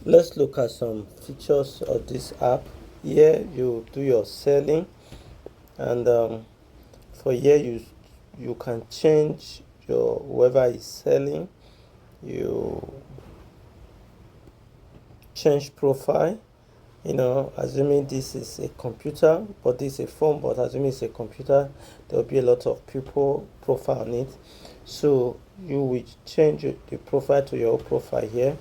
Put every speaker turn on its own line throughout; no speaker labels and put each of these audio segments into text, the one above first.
Let's look at some features of this app. Here you do your selling, and for here you can change your whoever is selling. You change profile, assuming this is a computer, but this is a phone, but assuming it's a computer, there will be a lot of people profile on it. So you will change the profile to your profile here.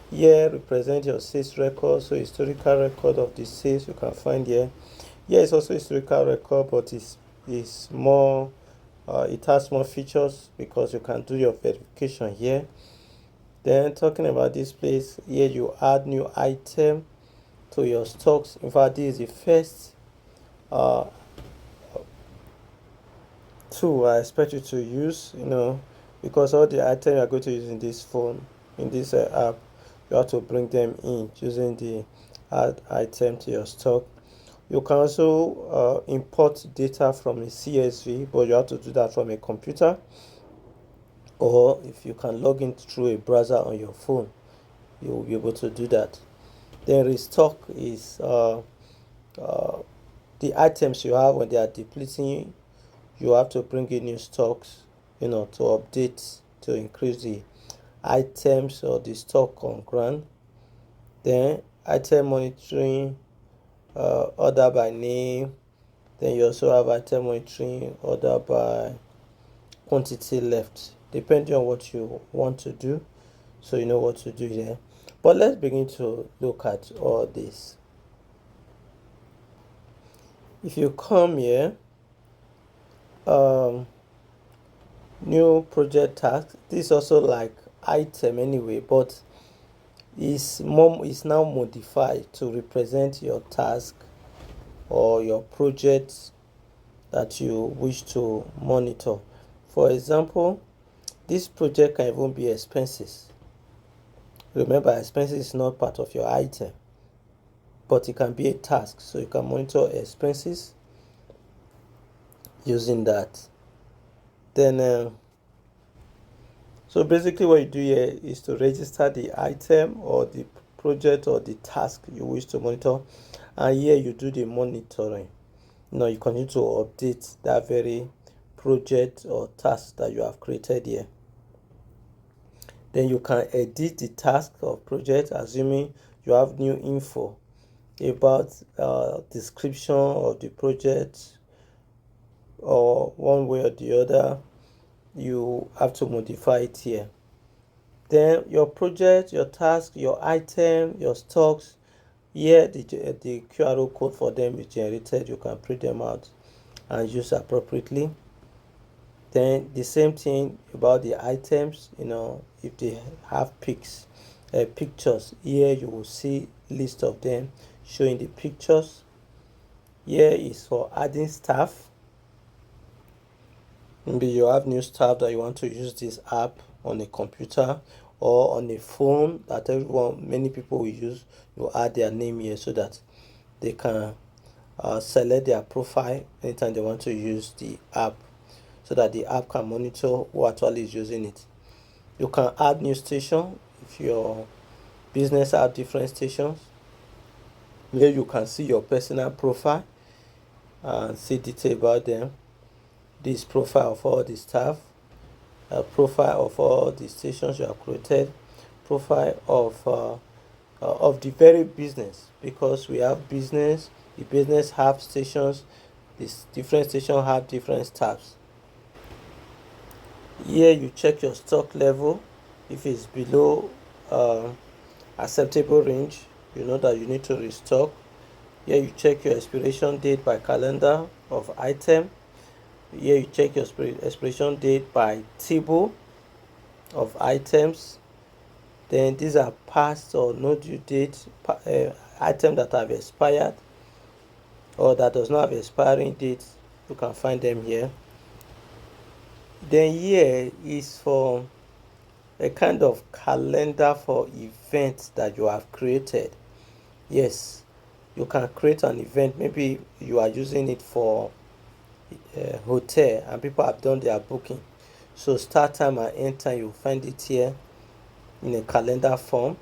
Here represent your sales record, so historical record of the sales you can find here. Here is also historical record, but it's more it has more features because you can do your verification here. Then talking about this place, here you add new item to your stocks. In fact, this is the first tool I expect you to use, because all the items you are going to use in this phone, in this app, you have to bring them in using the add item to your stock. You can also import data from a CSV, but you have to do that from a computer, or if you can log in through a browser on your phone, you will be able to do that. Then restock is the items you have when they are depleting. You have to bring in new stocks, to update, to increase the items or the stock on ground. Then item monitoring, order by name. Then you also have item monitoring, order by quantity left, depending on what you want to do, so you know what to do here. But let's begin to look at all this. If you come here, new project task, this is also like item anyway, but is now modified to represent your task or your project that you wish to monitor. For example, this project can even be expenses. Remember, expenses is not part of your item, but it can be a task, so you can monitor expenses using that. Then so basically what you do here is to register the item or the project or the task you wish to monitor, and here you do the monitoring. You continue to update that very project or task that you have created here. Then you can edit the task or project, assuming you have new info about description of the project, or one way or the other, you have to modify it here. Then your project, your task, your item, your stocks, here the QR code for them is generated. You can print them out and use appropriately. Then the same thing about the items, if they have pictures, here you will see list of them showing the pictures. Here is for adding staff. Maybe you have new staff that you want to use this app on a computer or on a phone that many people will use. You add their name here so that they can select their profile anytime they want to use the app, so that the app can monitor who actually is using it. You can add new station if your business have different stations. Here you can see your personal profile and see detail about them. This profile of all the staff, profile of all the stations you have created, profile of the very business, because we have business. The business have stations. These different stations have different staffs. Here you check your stock level. If it's below acceptable range, you know that you need to restock. Here you check your expiration date by calendar of item. Here you check your expiration date by table of items. Then these are past or no due date items that have expired or that does not have expiring date. You can find them here. Then here is for a kind of calendar for events that you have created. Yes, you can create an event. Maybe you are using it for a hotel and people have done their booking. So start time and end time, you'll find it here in a calendar form.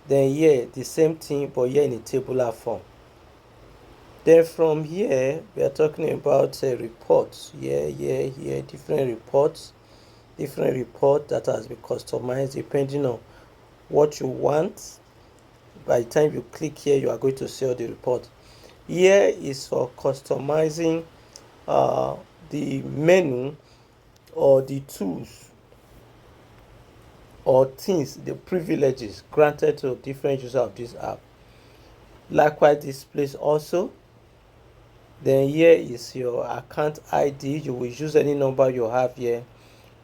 Then here the same thing, but here in a tabular form. Then from here we are talking about reports. Here different reports that has been customized depending on what you want. By the time you click here, you are going to see all the report. Here is for customizing the menu or the tools or things, the privileges granted to different users of this app. Likewise, this place also. Then here is your account ID. You will use any number you have here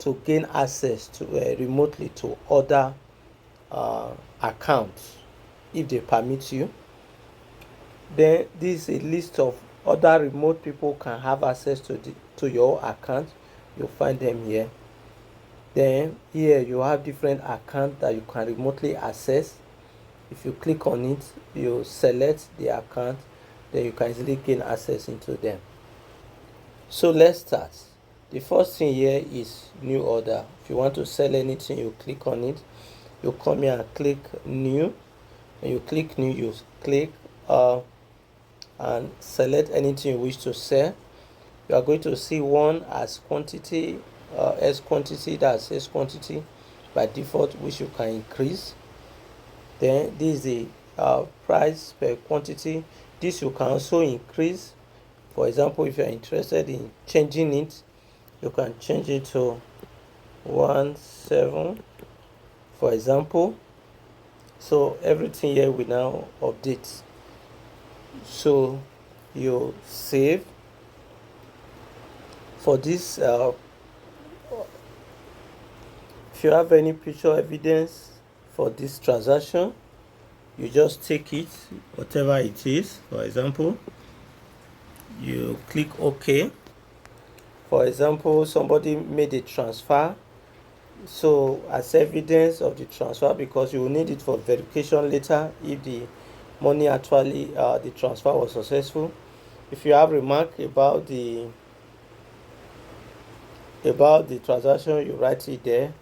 to gain access to remotely to other accounts if they permit you. Then this is a list of other remote people can have access to your account. You'll find them here. Then here you have different accounts that you can remotely access. If you click on it, you select the account, then you can easily gain access into them. So let's start. The first thing here is new order. If you want to sell anything, you click on it. You come here and click new. When you click new, you click and select anything you wish to sell. You are going to see one as quantity, S quantity, that's S quantity by default, which you can increase. Then this is the price per quantity. This you can also increase. For example, if you are interested in changing it, you can change it to 17, for example. So everything here will now update. So you save. For this, if you have any picture evidence for this transaction, you just take it, whatever it is. For example, you click OK. For example, somebody made a transfer, so as evidence of the transfer, because you will need it for verification later if the money actually the transfer was successful. If you have remark about the transaction, you write it there.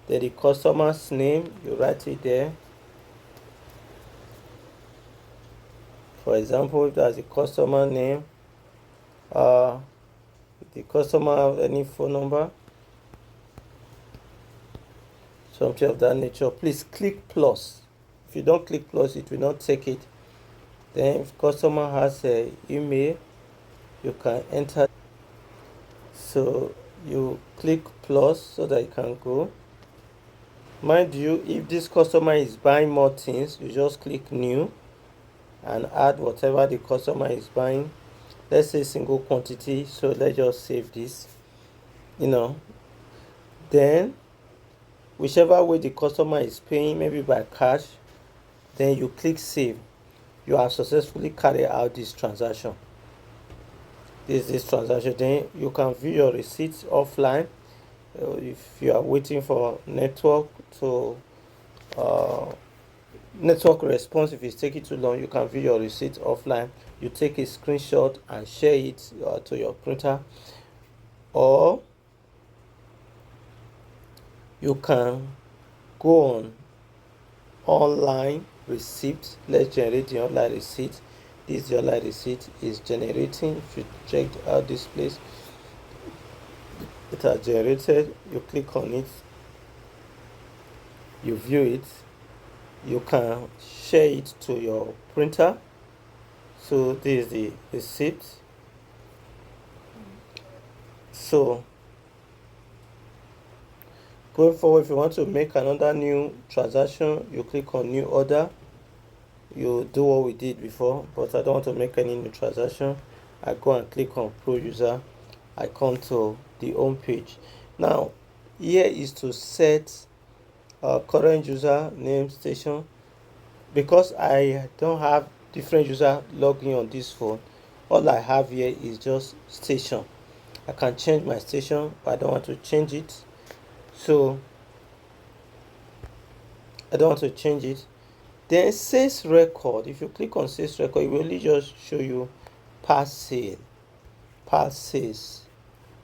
Then the customer's name, you write it there. For example, if there's a customer name, if the customer have any phone number, something of that nature, please click plus. If you don't click plus, it will not take it. Then if customer has an email, you can enter. So you click plus so that you can go. Mind you, if this customer is buying more things, you just click new and add whatever the customer is buying. Let's say single quantity, so let's just save this. Then whichever way the customer is paying, maybe by cash, then you click save. You have successfully carried out this transaction. This transaction. Then you can view your receipts offline. If you are waiting for network response, if it's taking too long, you can view your receipt offline. You take a screenshot and share it to your printer, or you can go on online receipt. Let's generate the online receipt. This the online receipt is generating. If you check out this place, it has generated. You click on it, you view it, you can share it to your printer. So this is the receipt. So going forward, if you want to make another new transaction, you click on new order. You do what we did before, but I don't want to make any new transaction. I go and click on pro user. I come to the home page. Now here is to set current user name station. Because I don't have different user logging on this phone, all I have here is just station. I can change my station, but I don't want to change it. So I don't want to change it. Then sales record. If you click on sales record, it will only just show you past sales.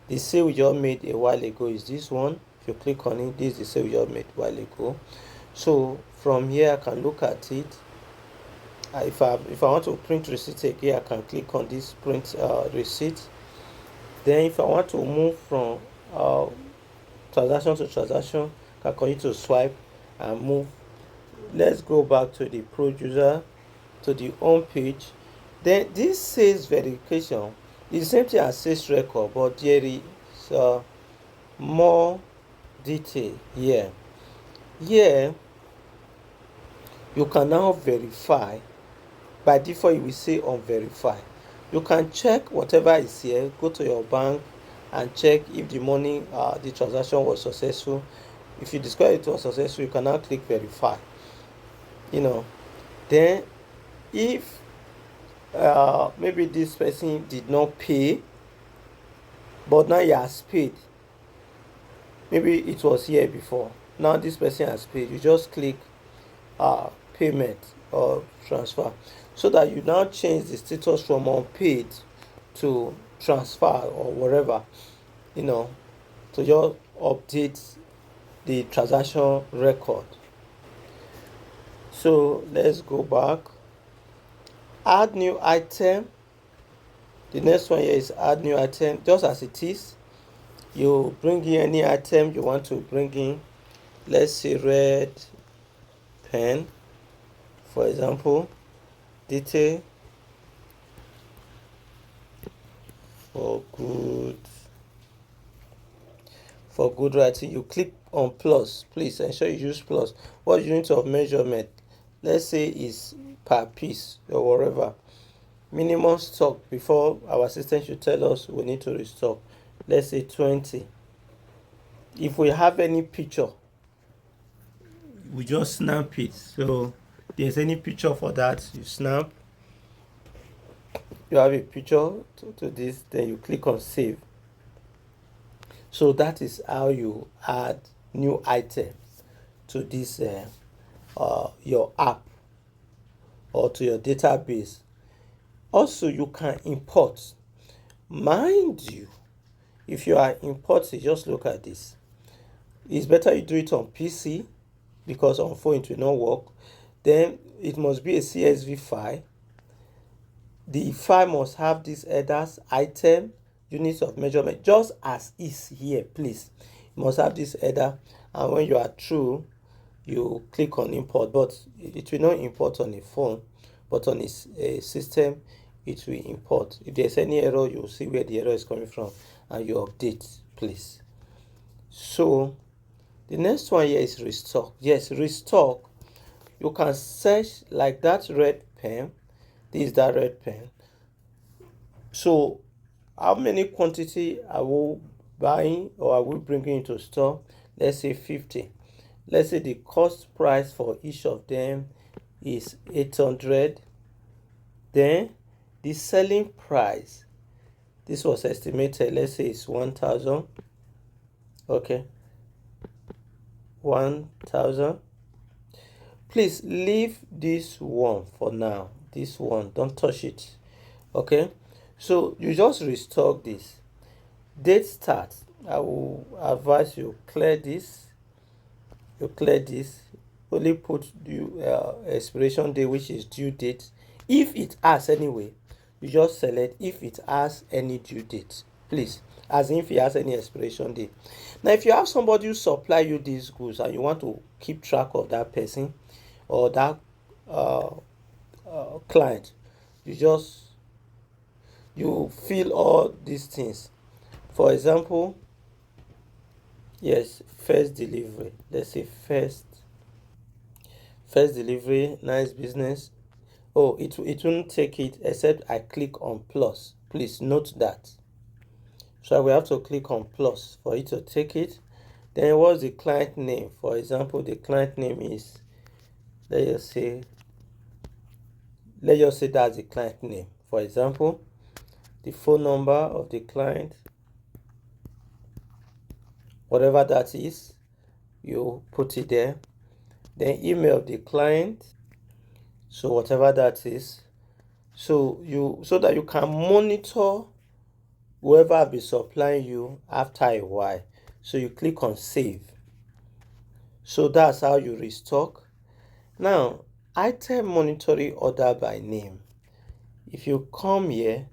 The sale we just made a while ago is this one. If you click on it, this is the sale we just made a while ago. So From here I can look at it. If I want to print receipt again, I can click on this print receipt. Then if I want to move from transaction to transaction, I can continue to swipe and move. Let's go back to the producer, to the home page. Then this says verification. It's the same thing as says record, but there is more detail here. Here you can now verify. By default it will say on verify. You can check whatever is here, go to your bank and check if the money the transaction was successful. If you discover it was successful, you can now click verify. Then if maybe this person did not pay, but now he has paid, maybe it was here before, now this person has paid, you just click payment or transfer, so that you now change the status from unpaid to transfer or whatever, to just update the transaction record. So let's go back. Add new item. The next one here is add new item. Just as it is, you bring in any item you want to bring in. Let's say red pen, for example. Detail for good writing. You click on plus. Please ensure you use plus. What unit of measurement? Let's say is per piece or whatever. Minimum stock. Before our assistant should tell us we need to restock. Let's say 20. If we have any picture, we just snap it. So there's any picture for that, you snap. You have a picture to this, then you click on save. So that is how you add new items to this your app or to your database. Also, you can import. Mind you, if you are importing, just look at this. It's better you do it on PC, because on phone it will not work. Then it must be a CSV file. The file must have these headers, item, units of measurement, just as is here, please. You must have this header, and when you are through, you click on import. But it will not import on a phone, but on a system it will import. If there's any error, you'll see where the error is coming from and you update, please. So the next one here is restock. Yes, restock. You can search like that red pen. This is that red pen. So how many quantity are we buying or are we bringing into store? Let's say 50. Let's say the cost price for each of them is 800. Then the selling price, this was estimated, let's say it's 1000. Okay, 1000. Please leave this one for now. This one, don't touch it. Okay, so you just restock this. Date start, I will advise you clear this. You clear this. Only put the expiration date, which is due date. If it has anyway, you just select if it has any due date, please, as if it has any expiration date. Now if you have somebody who supply you these goods and you want to keep track of that person or that client, you fill all these things. For example, yes, first delivery. Let's say first delivery, nice business. Oh, it won't take it except I click on plus. Please note that. So we have to click on plus for it to take it. Then what's the client name? For example, the client name is, let's just say that's the client name. For example, the phone number of the client, whatever that is, you put it there. Then email of the client, so whatever that is, so that you can monitor whoever will be supplying you after a while. So you click on save. So that's how you restock. Now, item monitoring order by name. If you come here,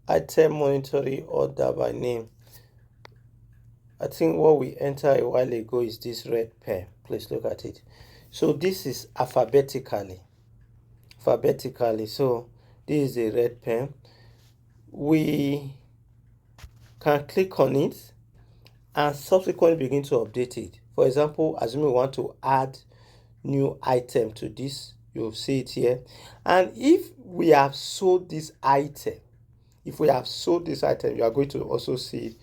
item monitoring order by name, I think what we entered a while ago is this red pen. Please look at it. So this is alphabetically. So this is a red pen. We can click on it and subsequently begin to update it. For example, assuming we want to add new item to this, you'll see it here. And if we have sold this item, you are going to also see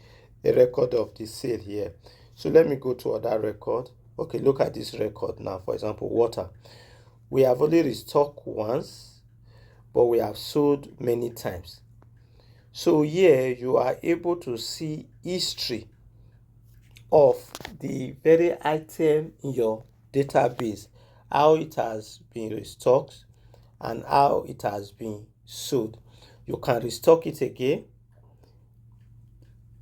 a record of the sale here. So let me go to other record. Okay, look at this record now. For example, water. We have only restocked once, but we have sold many times. So here you are able to see history of the very item in your database, how it has been restocked and how it has been sold. You can restock it again.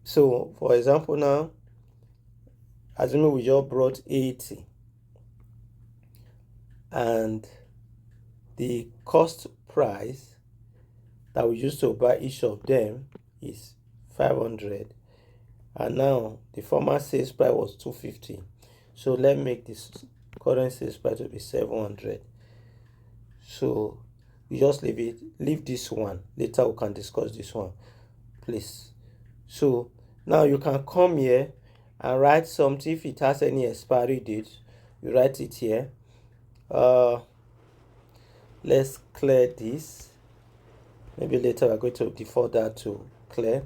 So for example now, assuming we just brought 80 and the cost price that we used to buy each of them is 500, and now the former sales price was 250. So let's make this current sales price to be 700. So we just leave this one. Later we can discuss this one, please. So now you can come here and write something. If it has any expiry date, you write it here. Let's clear this. Maybe later we're going to default that to clear.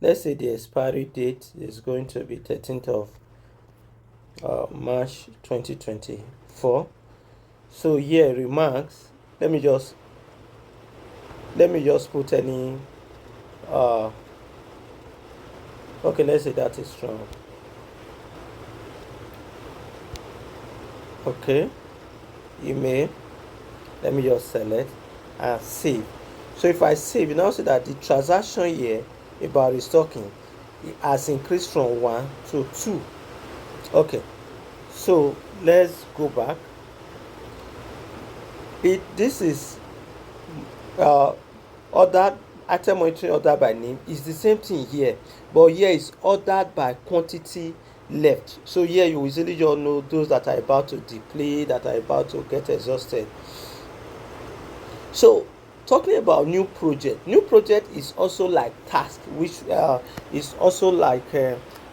Let's say the expiry date is going to be 13th of March 2024. So here remarks, let me just put any okay, let's say that is strong. Okay, email, let me just select and save. So if I save, you now see that the transaction here about restocking, it has increased from 1 to 2. Okay, so let's go back. This is ordered item monitoring order by name. Is the same thing here, but here is ordered by quantity left. So here you easily just know those that are about to deplete, that are about to get exhausted. So talking about new project is also like task, which is also like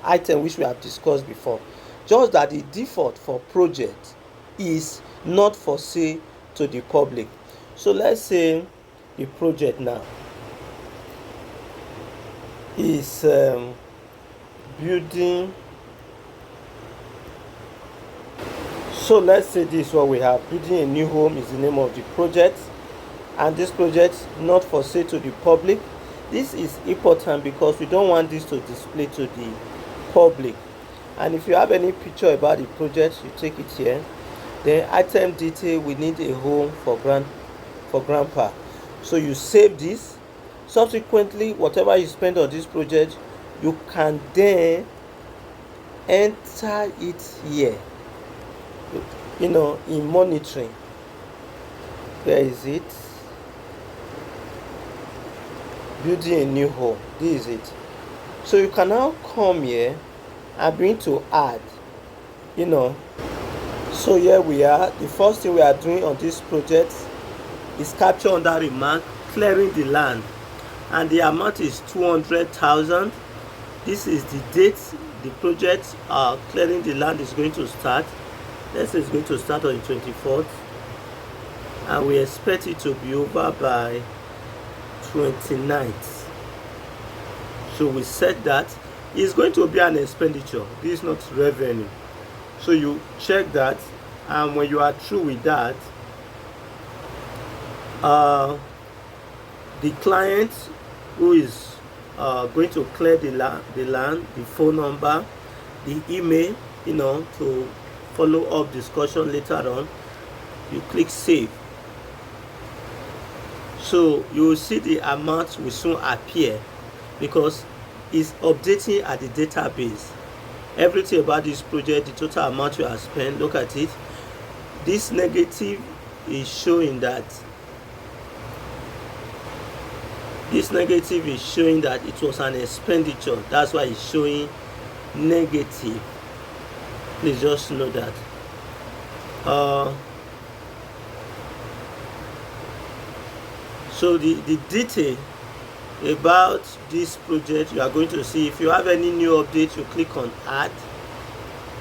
item which we have discussed before, just that the default for project is not for sale to the public. So let's say the project now is building. So let's say this is what we have. Building a new home is the name of the project, and this project not for sale to the public. This is important because we don't want this to display to the public. And if you have any picture about the project, you take it here. Then item detail, we need a home for grandpa. So you save this. Subsequently, whatever you spend on this project, you can then enter it here, in monitoring. Where is it? Building a new home. This is it. So you can now come here and begin to add, So here we are. The first thing we are doing on this project is capture under remark, clearing the land, and the amount is 200,000. This is the date the project clearing the land is going to start. Let's say it's going to start on the 24th, and we expect it to be over by 29th. So we said that it's going to be an expenditure. This is not revenue. So you check that, and when you are through with that, the client who is going to clear the land, the phone number, the email, to follow up discussion later on, you click save. So you will see the amount will soon appear because it's updating at the database. everything about this project, the total amount you have spent. Look at it. This negative is showing that it was an expenditure. That's why it's showing negative. Please just know that. So the detail about this project, you are going to see. If you have any new update, you click on add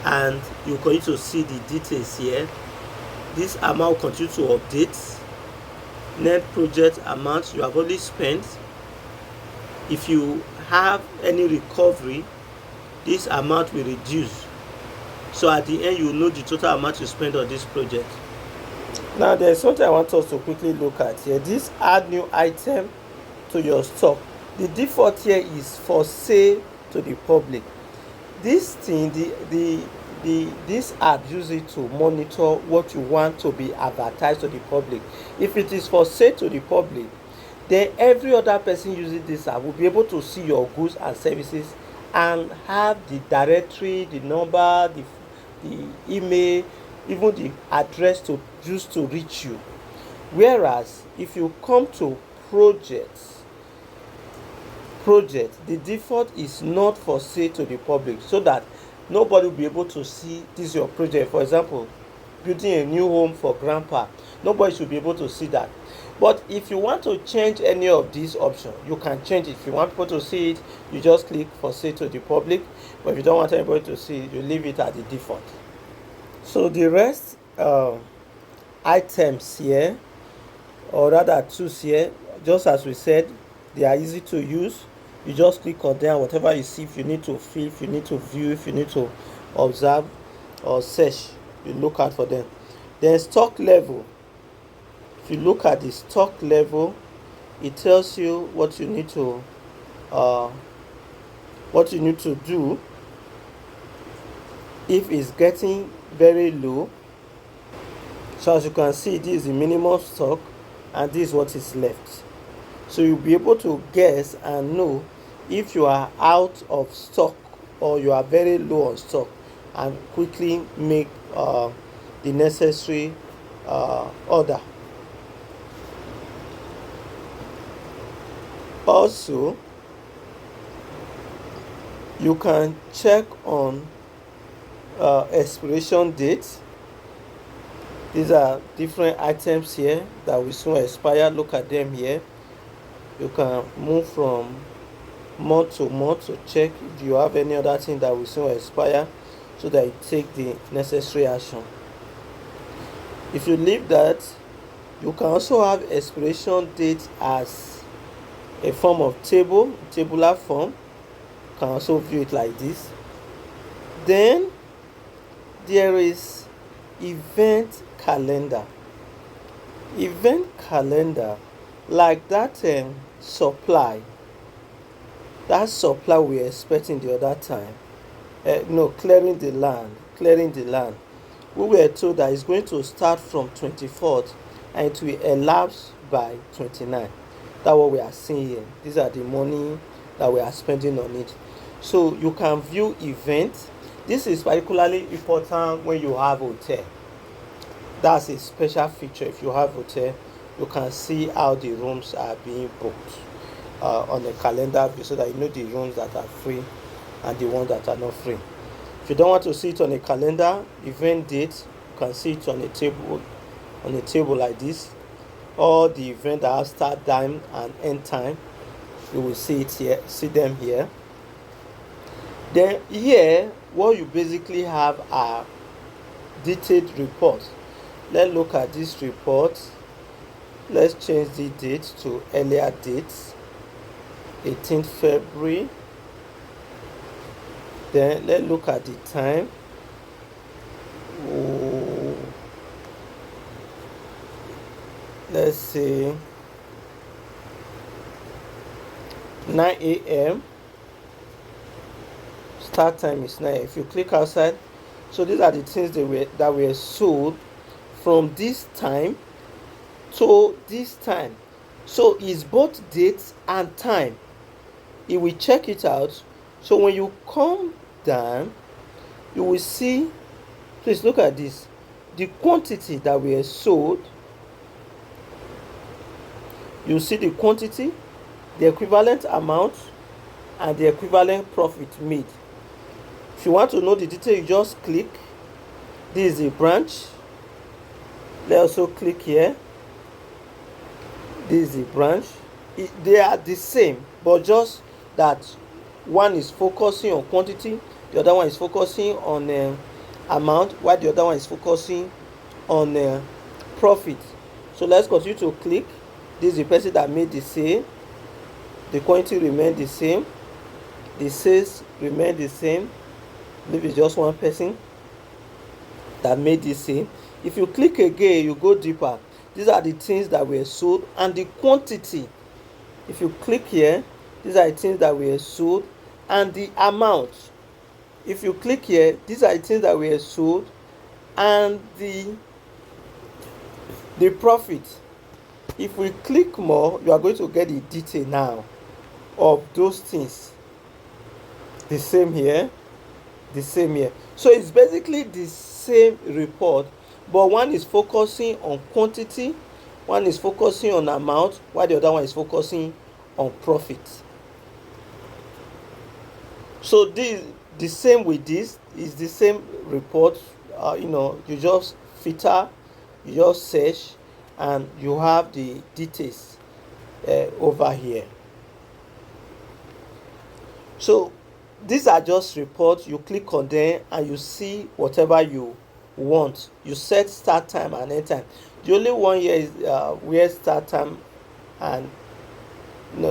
and you're going to see the details here. This amount will continue to update. Net project amount you have only spent. If you have any recovery, this amount will reduce. So at the end, you will know the total amount you spent on this project. Now there's something I want us to quickly look at here. This add new item to your stock. The default here is for sale to the public. This thing, this app uses it to monitor what you want to be advertised to the public. If it is for sale to the public, then every other person using this app will be able to see your goods and services and have the directory, the number, the email, even the address to use to reach you. Whereas if you come to project, the default is not for sale to the public, so that nobody will be able to see this your project. For example, building a new home for grandpa, nobody should be able to see that. But if you want to change any of these options, you can change it. If you want people to see it, you just click for sale to the public. But if you don't want anybody to see it, you leave it at the default. So the rest items here, or rather tools here, just as we said, they are easy to use. You just click on them. Whatever you see, if you need to fill, if you need to view, if you need to observe or search, you look out for them. Then stock level. If you look at the stock level, it tells you what you need to do if it's getting very low. So as you can see, this is the minimum stock and this is what is left. So you'll be able to guess and know if you are out of stock or you are very low on stock, and quickly make the necessary order. Also, you can check on expiration dates. These are different items here that will soon expire. Look at them here. You can move from month to month to check if you have any other thing that will soon expire, so that you take the necessary action. If you leave that, you can also have expiration date as a form of tabular form. You can also view it like this. Then there is event calendar. Event calendar, like that supply we were expecting the other time. Clearing the land. We were told that it's going to start from 24th and it will elapse by 29th. That's what we are seeing here. These are the money that we are spending on it. So you can view events. This is particularly important when you have hotel. That's a special feature. If you have hotel, you can see how the rooms are being booked on the calendar, so that you know the rooms that are free and the ones that are not free. If you don't want to see it on a calendar, event date, you can see it on a table like this. All the event that have start time and end time, you will see it here, see them here. Then here, what you basically have are detailed reports. Let's look at this report. Let's change the date to earlier dates, 18th February. Then let's look at the time. Let's say 9 a.m. Start time is 9. If you click outside, so these are the things that were sold from this time to this time. So it's both dates and time. It will check it out. So when you come down, you will see, please look at this, the quantity that were sold. You see the quantity, the equivalent amount, and the equivalent profit made. If you want to know the detail, you just click. This is the branch. Let's also click here. This is the branch. They are the same, but just that one is focusing on quantity, the other one is focusing on amount, while the other one is focusing on profit. So let's continue to click. This is the person that made the sale. The quantity remain the same, the sales remain the same. Maybe it's just one person that made this sale. If you click again, you go deeper. These are the things that were sold and the quantity. If you click here, these are the things that were sold and the amount. If you click here, these are the things that were sold and the profit. If we click more, you are going to get the detail now of those things. The same here, the same here. So it's basically the same report, but one is focusing on quantity, one is focusing on amount, while the other one is focusing on profit. So the same with this is the same report. You just filter, you just search, and you have the details over here. So these are just reports. You click on them and you see whatever you want. You set start time and end time. The only one here is where start time and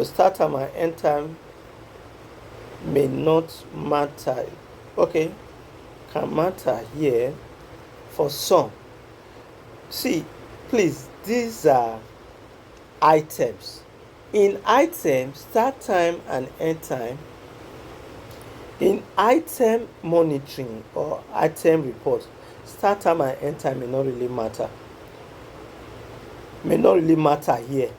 start time and end time may not matter. Okay, can matter here for some. See, please, these are items. In items, start time and end time, in item monitoring or item report, start time and end time may not really matter. May not really matter here,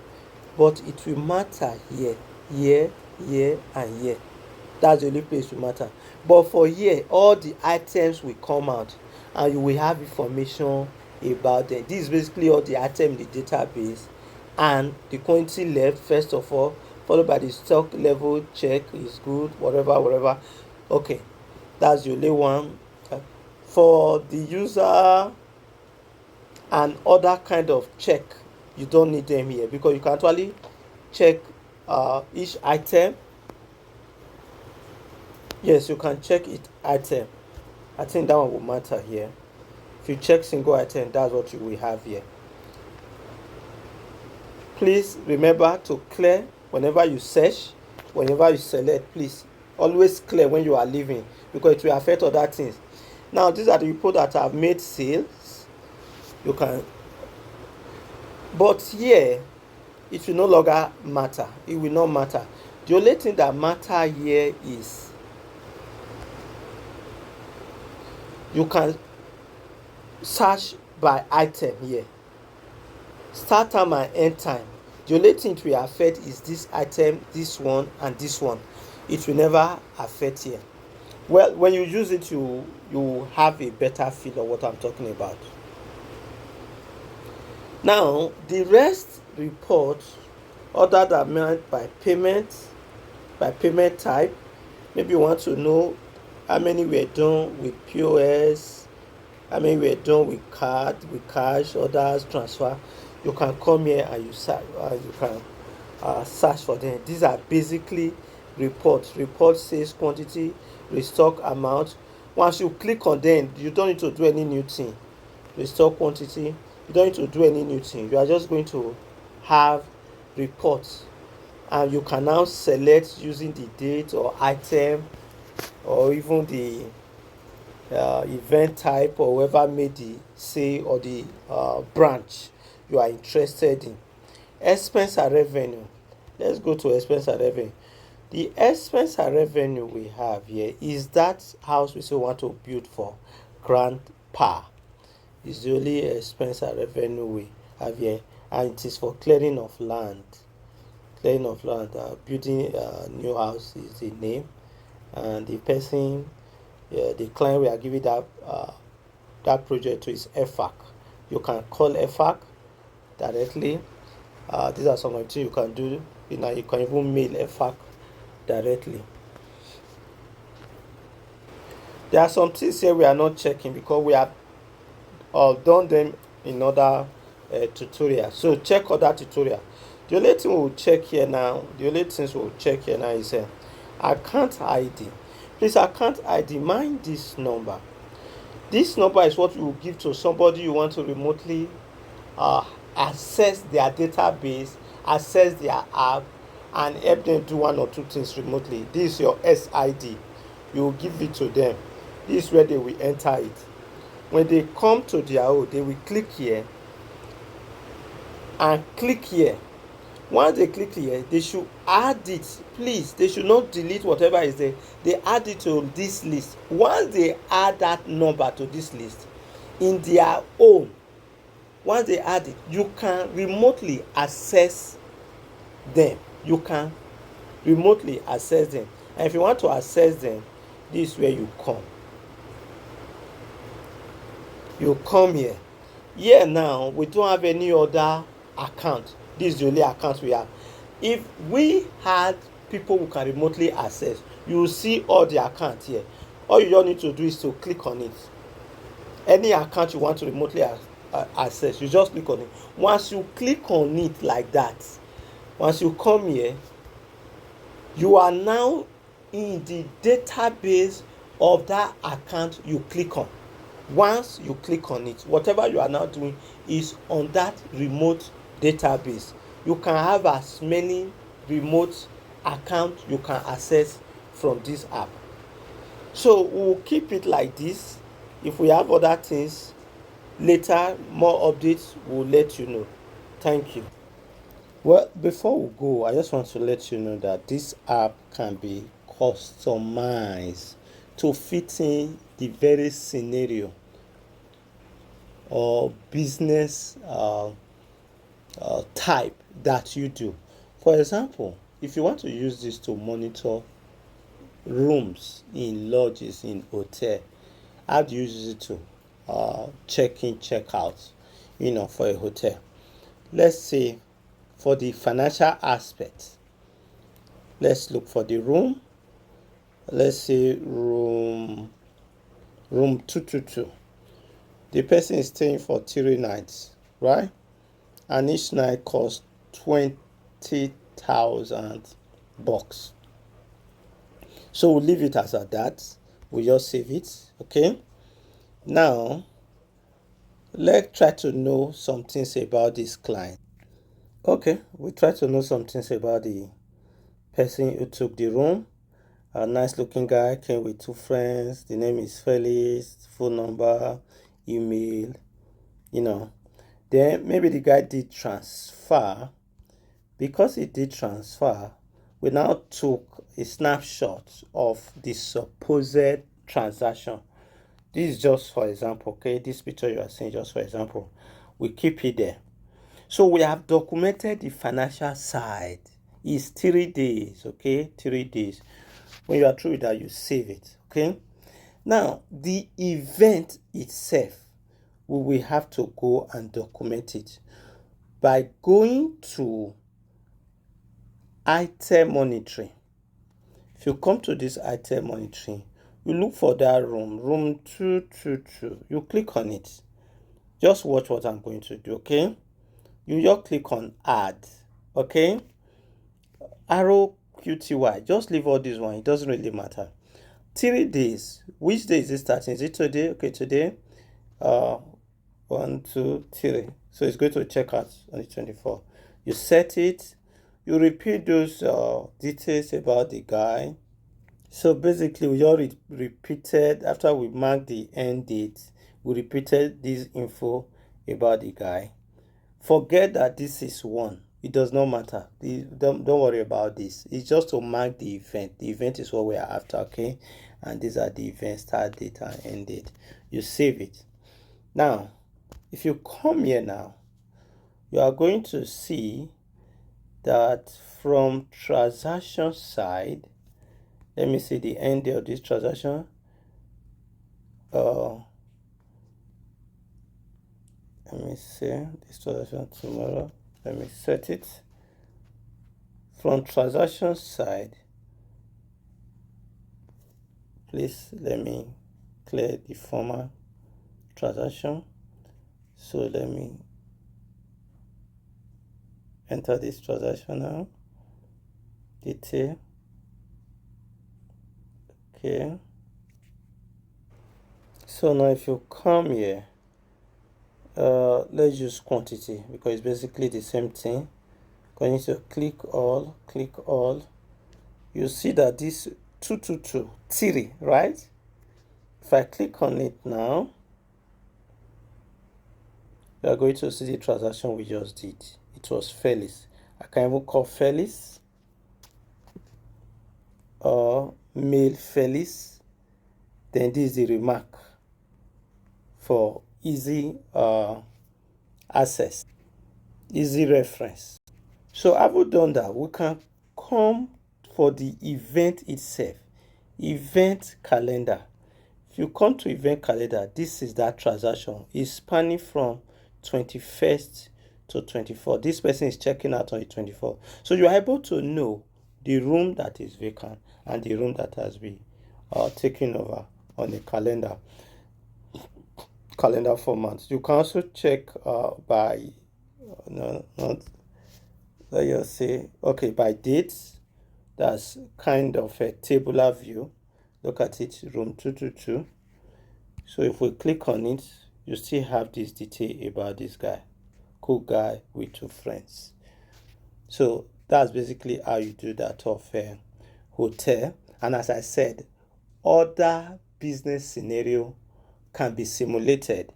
but it will matter here, here, here, and here. That's the only place to matter. But for here, all the items will come out and you will have information about them. This is basically all the items in the database and the quantity left, first of all, followed by the stock level check is good, whatever. Okay, that's the only one. For the user and other kind of check, you don't need them here because you can actually check each item. Yes, you can check each item. I think that one will matter here. If you check single item, that's what you will have here. Please remember to clear whenever you search, whenever you select. Please always clear when you are leaving because it will affect other things. Now these are the people that have made sales. You can, but here it will no longer matter. It will not matter. The only thing that matter here is you can search by item here, start time and end time. The only thing it will affect is this item, this one, and this one. It will never affect here. Well, when you use it, you have a better feel of what I'm talking about. Now the rest report, other than meant by payment type, maybe you want to know how many were done with POS, how many were done with card, with cash, others transfer. You can come here and you can search for them. These are basically reports. Report sales quantity, restock amount. Once you click on them, you don't need to do any new thing. Restock quantity, you don't need to do any new thing. You are just going to have reports, and you can now select using the date or item or even the event type or whoever made the sale or the branch you are interested in. Expense and revenue. Let's go to expense and revenue. The expense and revenue we have here is that house we still want to build for grandpa. It's the only expense and revenue we have here, and it is for clearing of land. Clearing of land, building a new house is the name, and the person the client we are giving that project to is FAC. You can call FAC directly. These are some of the things you can do. You can even mail FAC directly. There are some things here we are not checking because we have done them in other tutorials. So check other tutorial. The only thing we'll check here now, is account ID. Please, account ID, mind this number. This number is what you will give to somebody you want to remotely access their database, access their app, and help them do one or two things remotely. This is your SID. You will give it to them. This is where they will enter it. When they come to their own, they will click here and click here. Once they click here, they should add it. Please, they should not delete whatever is there. They add it to this list. Once they add that number to this list in their own, once they add it, you can remotely access them. You can remotely access them. And if you want to access them, this is where you come. You come here. Here now, we don't have any other account. This is the only account we have. If we had people who can remotely access, you will see all the accounts here. All you just need to do is to click on it. Any account you want to remotely access, you just click on it. Once you click on it like that, once you come here, you are now in the database of that account you click on. Once you click on it, whatever you are now doing is on that remote database. You can have as many remote accounts you can access from this app. So we'll keep it like this. If we have other things later, more updates, we'll let you know. Thank you. Well, before we go, I just want to let you know that this app can be customized to fit in the very scenario or business type that you do. For example, if you want to use this to monitor rooms in lodges, in hotel, how do you use it to check in, check out, for a hotel? Let's say for the financial aspect, let's look for the room. Let's say room 222. The person is staying for 3 nights, right? And each night costs $20,000. So we'll leave it as at that. We just save it. Okay. Now let's try to know some things about this client. Okay, we try to know some things about the person who took the room. A nice looking guy, came with 2 friends. The name is Felix, phone number, email, Then maybe the guy did transfer. Because he did transfer, we now took a snapshot of the supposed transaction. This is just for example, okay? This picture you are seeing just for example. We keep it there. So we have documented the financial side. It's 3 days, okay? 3 days. When you are through with that, you save it, okay? Now, the event itself, we will have to go and document it by going to item monitoring. If you come to this item monitoring, you look for that room 222. You click on it. Just watch what I'm going to do, okay? You just click on add, okay? Arrow QTY. Just leave all this one. It doesn't really matter. 3 days. Which day is it starting? Is it today? Okay, today. 1, 2, 3. So it's going to check out on the 24th. You set it. You repeat those details about the guy. So basically, we all repeated after we marked the end date. We repeated this info about the guy. Forget that this is one. It does not matter. Don't worry about this. It's just to mark the event. The event is what we are after, okay? And these are the event start date and end date. You save it. Now, if you come here now, you are going to see that from transaction side, let me see the end date of this transaction. let me see this transaction tomorrow. Let me set it from transaction side. Please let me clear the former transaction. So let me enter this transaction now. Detail. Okay. So now if you come here, let's use quantity because it's basically the same thing. Going to click all, you see that this 222 theory, right? If I click on it now, you are going to see the transaction we just did. It was Felix. I can even call Felix or mail Felix. Then this is the remark for easy access, easy reference. So having done that, we can come for the event itself, event calendar. If you come to event calendar, this is that transaction. It's spanning from 21st to 24th. This person is checking out on the 24th. So you are able to know the room that is vacant and the room that has been taken over on the calendar format. You can also check by let us say, okay, by dates. That's kind of a tabular view. Look at it, room 222. So if we click on it, you still have this detail about this guy. Cool guy with 2 friends. So that's basically how you do that of a hotel. And as I said, other business scenario can be simulated.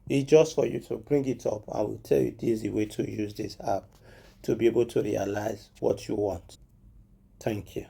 It's just for you to bring it up. I will tell you this is the way to use this app to be able to realize what you want. Thank you.